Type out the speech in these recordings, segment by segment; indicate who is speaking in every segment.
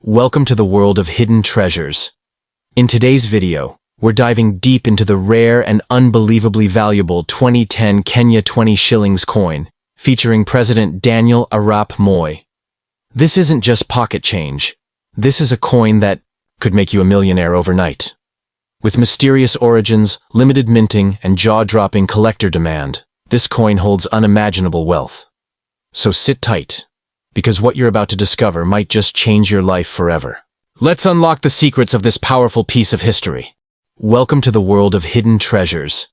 Speaker 1: Welcome to the world of hidden treasures. In today's video, we're diving deep into the rare and unbelievably valuable 2010 Kenya 20 shillings coin, featuring President Daniel Arap Moi. This isn't just pocket change. This is a coin that could make you a millionaire overnight. With mysterious origins, limited minting, and jaw-dropping collector demand, this coin holds unimaginable wealth. So sit tight, because what you're about to discover might just change your life forever. Let's unlock the secrets of this powerful piece of history. Welcome to the world of hidden treasures.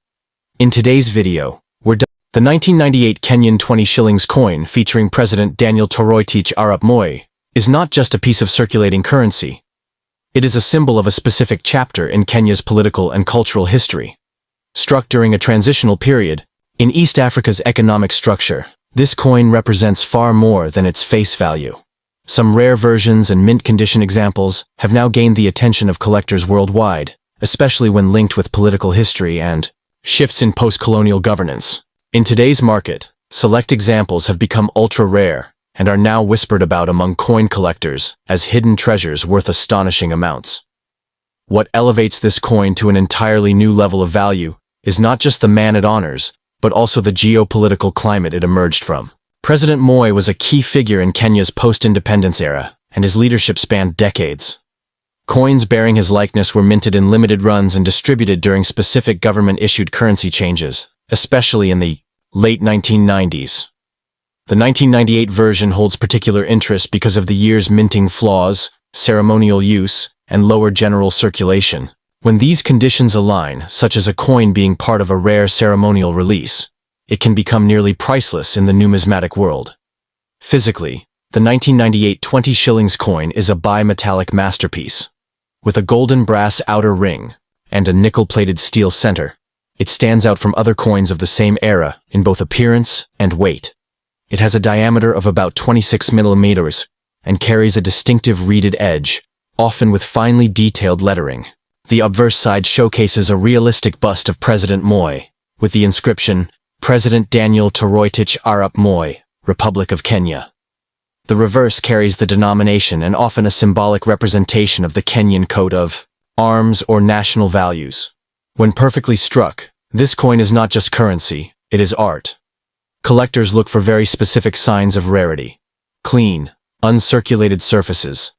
Speaker 1: In today's video, the 1998 Kenyan 20 shillings coin featuring President Daniel Arap Moi is not just a piece of circulating currency. It is a symbol of a specific chapter in Kenya's political and cultural history. Struck during a transitional period in East Africa's economic structure, this coin represents far more than its face value. Some rare versions and mint condition examples have now gained the attention of collectors worldwide, especially when linked with political history and shifts in post-colonial governance. In today's market, select examples have become ultra-rare and are now whispered about among coin collectors as hidden treasures worth astonishing amounts. What elevates this coin to an entirely new level of value is not just the man it honors, but also the geopolitical climate it emerged from. President Moi was a key figure in Kenya's post-independence era, and his leadership spanned decades. Coins bearing his likeness were minted in limited runs and distributed during specific government-issued currency changes, especially in the late 1990s. The 1998 version holds particular interest because of the year's minting flaws, ceremonial use, and lower general circulation. When these conditions align, such as a coin being part of a rare ceremonial release, it can become nearly priceless in the numismatic world. Physically, the 1998 20 shillings coin is a bimetallic masterpiece. With a golden brass outer ring and a nickel-plated steel center, it stands out from other coins of the same era in both appearance and weight. It has a diameter of about 26 millimeters and carries a distinctive reeded edge, often with finely detailed lettering. The obverse side showcases a realistic bust of President Moi, with the inscription, President Daniel Arap Moi, Republic of Kenya. The reverse carries the denomination and often a symbolic representation of the Kenyan coat of arms or national values. When perfectly struck, this coin is not just currency, it is art. Collectors look for very specific signs of rarity: clean, uncirculated surfaces,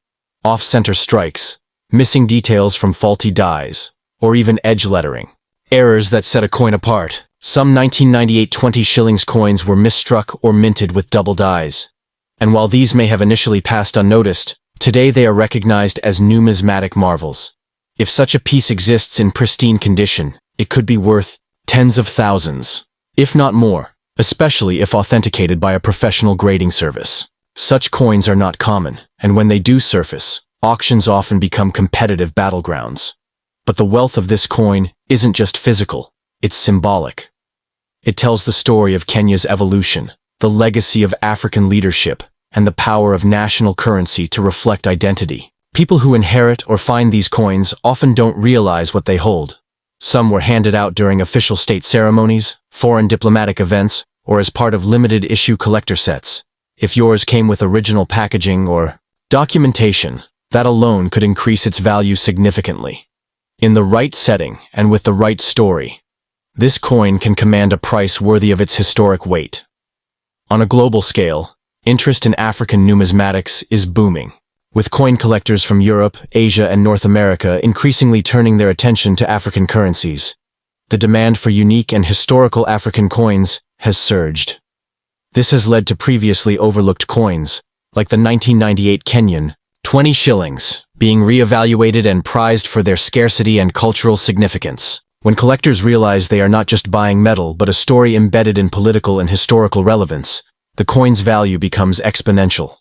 Speaker 1: off-center strikes, missing details from faulty dies, or even edge lettering. Errors that set a coin apart. Some 1998 20 shillings coins were misstruck or minted with double dies. And while these may have initially passed unnoticed, today they are recognized as numismatic marvels. If such a piece exists in pristine condition, it could be worth tens of thousands, if not more, especially if authenticated by a professional grading service. Such coins are not common, and when they do surface, auctions often become competitive battlegrounds. But the wealth of this coin isn't just physical, it's symbolic. It tells the story of Kenya's evolution, the legacy of African leadership, and the power of national currency to reflect identity. People who inherit or find these coins often don't realize what they hold. Some were handed out during official state ceremonies, foreign diplomatic events, or as part of limited-issue collector sets. If yours came with original packaging or documentation, that alone could increase its value significantly. In the right setting and with the right story, this coin can command a price worthy of its historic weight. On a global scale, interest in African numismatics is booming, with coin collectors from Europe, Asia, and North America increasingly turning their attention to African currencies. The demand for unique and historical African coins has surged. This has led to previously overlooked coins, like the 1998 Kenyan 20 shillings, being re-evaluated and prized for their scarcity and cultural significance. When collectors realize they are not just buying metal but a story embedded in political and historical relevance, the coin's value becomes exponential.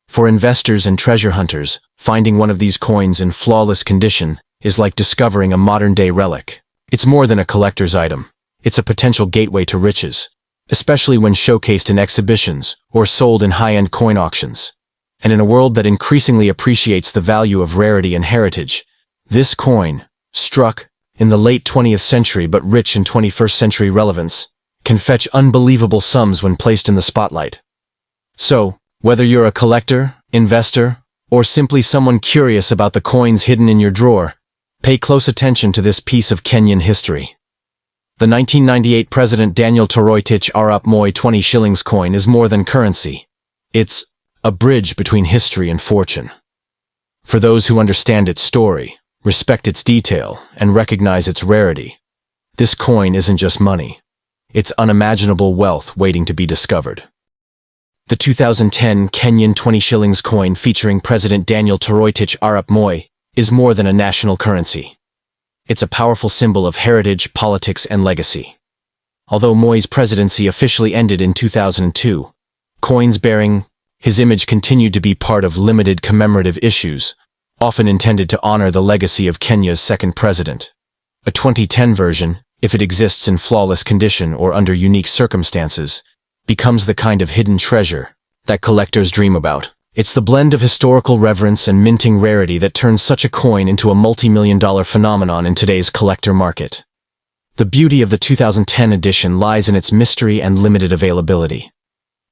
Speaker 1: For investors and treasure hunters, finding one of these coins in flawless condition is like discovering a modern-day relic. It's more than a collector's item. It's a potential gateway to riches, especially when showcased in exhibitions or sold in high-end coin auctions. And in a world that increasingly appreciates the value of rarity and heritage, this coin, struck in the late 20th century but rich in 21st century relevance, can fetch unbelievable sums when placed in the spotlight. So, whether you're a collector, investor, or simply someone curious about the coins hidden in your drawer, pay close attention to this piece of Kenyan history. The 1998 President Daniel Toroitich Arap Moi 20 shillings coin is more than currency. It's a bridge between history and fortune. For those who understand its story, respect its detail, and recognize its rarity, this coin isn't just money. It's unimaginable wealth waiting to be discovered. The 2010 Kenyan 20 shillings coin featuring President Daniel Toroitich Arap Moi is more than a national currency. It's a powerful symbol of heritage, politics, and legacy. Although Moi's presidency officially ended in 2002, coins bearing his image continued to be part of limited commemorative issues, often intended to honor the legacy of Kenya's second president. A 2010 version, if it exists in flawless condition or under unique circumstances, becomes the kind of hidden treasure that collectors dream about. It's the blend of historical reverence and minting rarity that turns such a coin into a multi-million-dollar phenomenon in today's collector market. The beauty of the 2010 edition lies in its mystery and limited availability.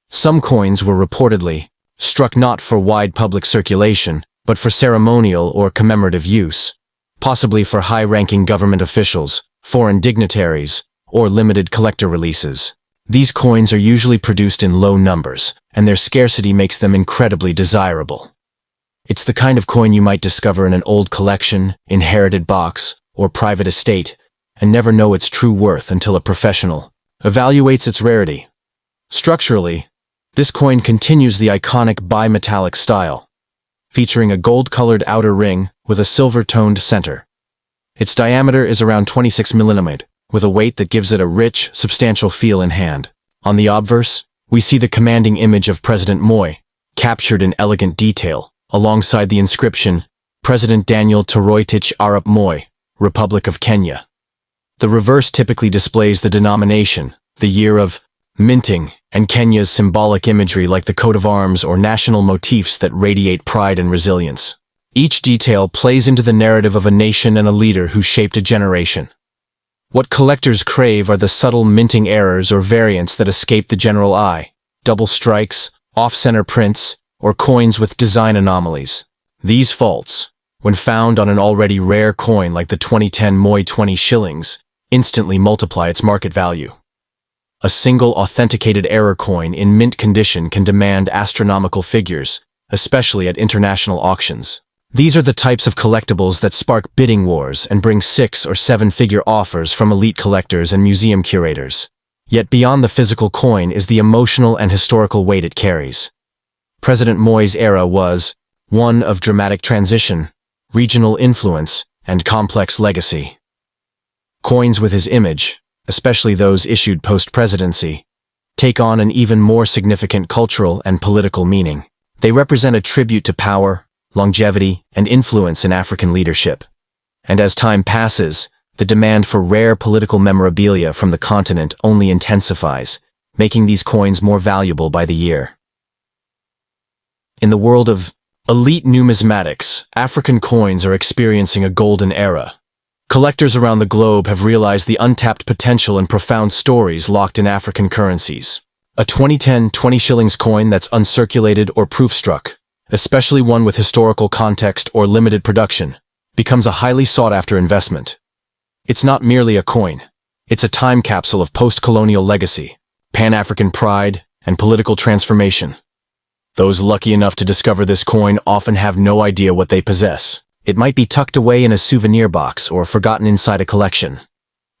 Speaker 1: Some coins were reportedly struck not for wide public circulation, but for ceremonial or commemorative use, possibly for high-ranking government officials, foreign dignitaries, or limited collector releases. These coins are usually produced in low numbers, and their scarcity makes them incredibly desirable. It's the kind of coin you might discover in an old collection, inherited box, or private estate, and never know its true worth until a professional evaluates its rarity. Structurally, this coin continues the iconic bimetallic style, featuring a gold-colored outer ring with a silver-toned center. Its diameter is around 26 mm, with a weight that gives it a rich, substantial feel in hand. On the obverse, we see the commanding image of President Moi, captured in elegant detail, alongside the inscription, President Daniel Toroitich Arap Moi, Republic of Kenya. The reverse typically displays the denomination, the year of minting, and Kenya's symbolic imagery like the coat of arms or national motifs that radiate pride and resilience. Each detail plays into the narrative of a nation and a leader who shaped a generation. What collectors crave are the subtle minting errors or variants that escape the general eye, double strikes, off-center prints, or coins with design anomalies. These faults, when found on an already rare coin like the 2010 Moi 20 shillings, instantly multiply its market value. A single authenticated error coin in mint condition can demand astronomical figures, especially at international auctions. These are the types of collectibles that spark bidding wars and bring 6- or 7-figure offers from elite collectors and museum curators. Yet beyond the physical coin is the emotional and historical weight it carries. President Moi's era was one of dramatic transition, regional influence, and complex legacy. Coins with his image, especially those issued post-presidency, take on an even more significant cultural and political meaning. They represent a tribute to power, longevity, and influence in African leadership. And as time passes, the demand for rare political memorabilia from the continent only intensifies, making these coins more valuable by the year. In the world of elite numismatics, African coins are experiencing a golden era. Collectors around the globe have realized the untapped potential and profound stories locked in African currencies. A 2010 20 shillings coin that's uncirculated or proof-struck, especially one with historical context or limited production, becomes a highly sought-after investment. It's not merely a coin. It's a time capsule of post-colonial legacy, Pan-African pride, and political transformation. Those lucky enough to discover this coin often have no idea what they possess. It might be tucked away in a souvenir box or forgotten inside a collection.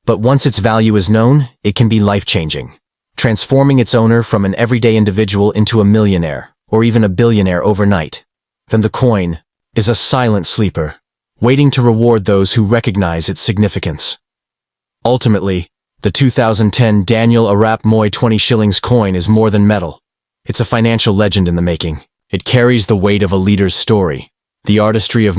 Speaker 1: But once its value is known, it can be life-changing, transforming its owner from an everyday individual into a millionaire, or even a billionaire overnight. Then the coin is a silent sleeper, waiting to reward those who recognize its significance. Ultimately, the 2010 Daniel Arap Moi 20 shillings coin is more than metal. It's a financial legend in the making. It carries the weight of a leader's story, the artistry of